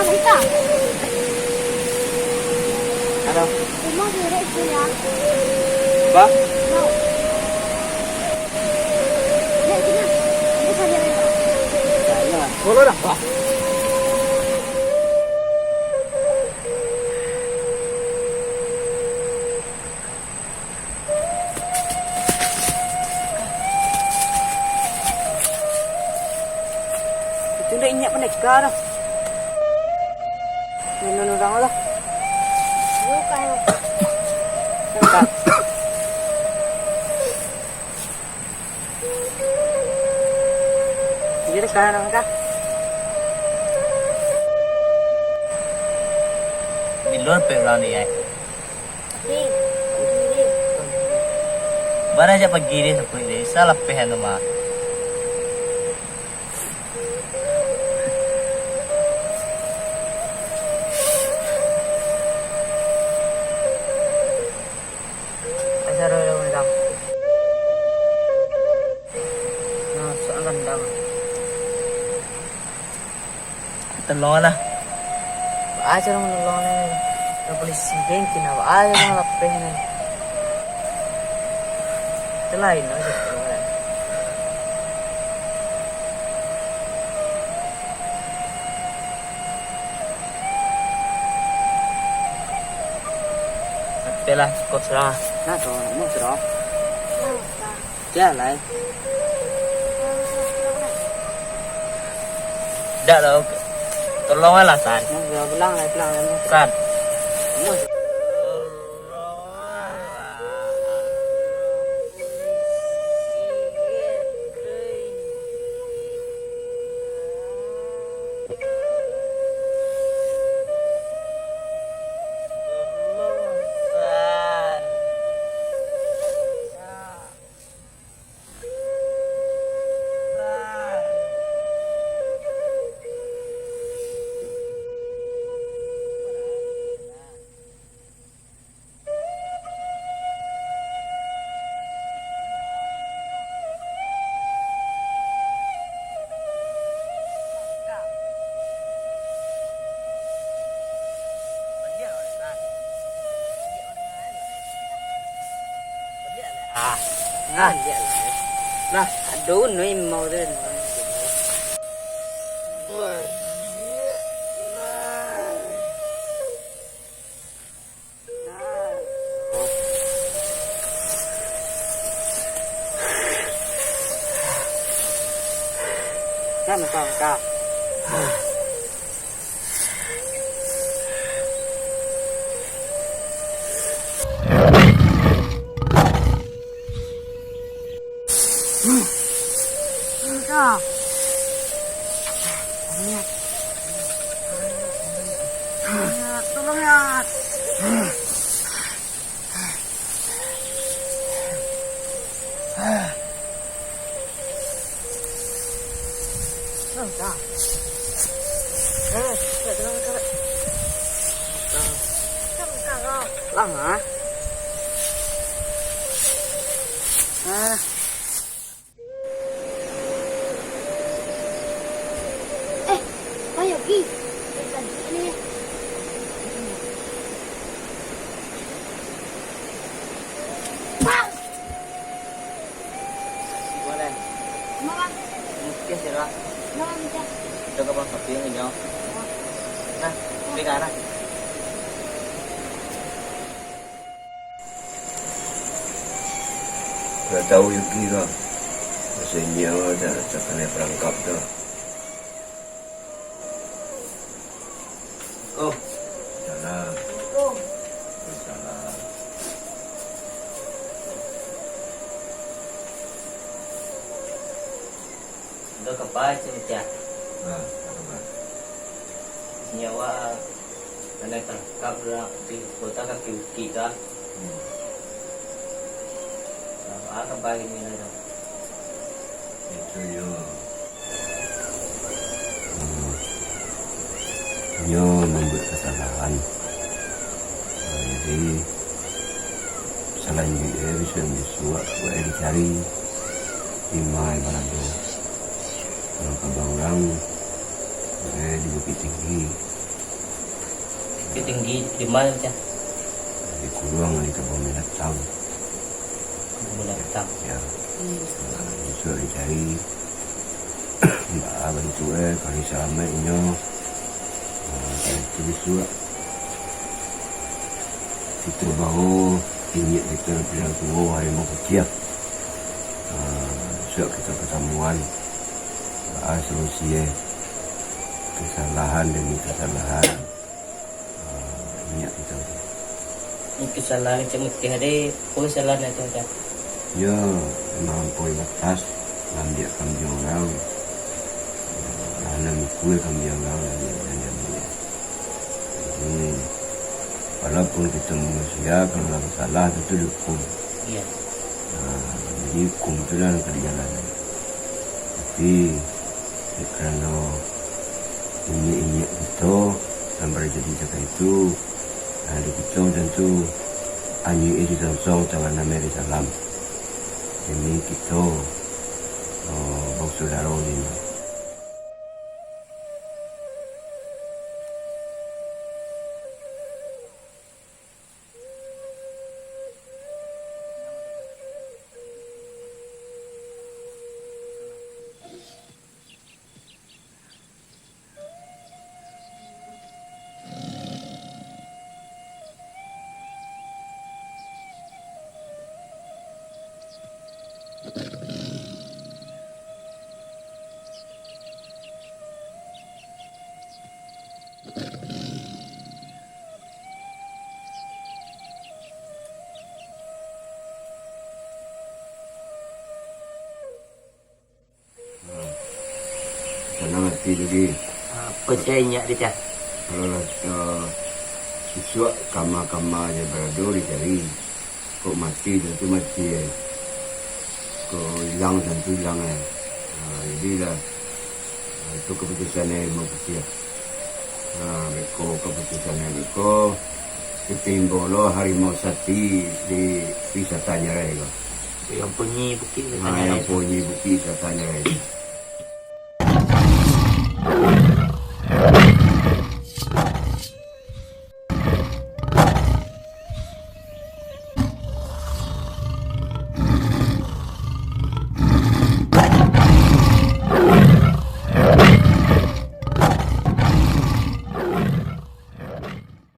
kita. Ano? Rumah direct sila. Ba? No. Ya, sini. Ini saja mereka. Wala. Wala na ba? Itu dah inyak penegak dah. Minum orang lah. Yuk kayo. Nampak? Jadi dekat nampak? Bilor pe ulang dia. Nih. Ini. Bara aja pagi ni sepuluh ni. Salah pe hand mah. Asal orang orang. Nah, soal rendang. Tolong lah. Aja orang nolong ni. Kalau polisi gengkin apa? Aja orang lapeh ni. Selain aja orang. Telah kau serah. Nah, tu orang mau serah. Nah. Jalan. Dah lah. Tolong lah san. Mau pulang lah, pulang lah. San. Mau. Ngan dia lah. Nah, aduh, ni mau dia. Nah, macam kau. Enggak. Tolong ya. Enggak. Tolong enggak. Enggak. Lang hả? À. Ayo pergi. Ini. Bang. Boleh. Makan. Mungkin sila. Makan kita. Jaga bang kopi ni jauh. Nah, pergi ke arah. Dah tahu Yuki dah. Maksudnya dah tak kena perangkap dah. Oh, Salam. Oh. Salam. dah kapai cerita. Ah, apa? Nyawa mana tangkap lah di kota kaki kita. Apa bagi ni lah. Itu yo. Yo membuat kesalahan. Jadi kesalahan dia bisa disuap, boleh dicari. Imai balado. Kalau kabar orang, boleh di Bukit Tinggi. Bukit Tinggi di mana aja? Di Kurung di Kebun Binatang. Kebun Binatang. Ya. Itu dicari. Mbak bantu kali salamnya. Itu bisu. Kita bawa tinggi kita bilang tua hari mau kecil. Siap kita pertemuan. Solusi kesalahan demi kesalahan. Minyak kita. Ini kesalahan macam itu ada. Oh kesalahan itu aja. Ya, memang poin batas. Ngambil kami orang. Anak kue kami orang dan jadi walaupun kita manusia kalau ada salah itu dihukum. Iya. Jadi hukum itu lah kerjaan. Tapi kerana ini itu dan berjadi jaga itu ada kita tentu hanya itu langsung jangan nama salam. Ini kita saudara ini. Karena mati jadi Apa saya ingat dia? kalau siswa kama yang berada dicari kok mati tentu mati kok hilang tentu hilang jadi lah itu keputusannya mau kecil mereka keputusannya mereka ketimbolo harimau sati di wisatanya mereka Yang punya bukit. yang punya bukti wisatanya mereka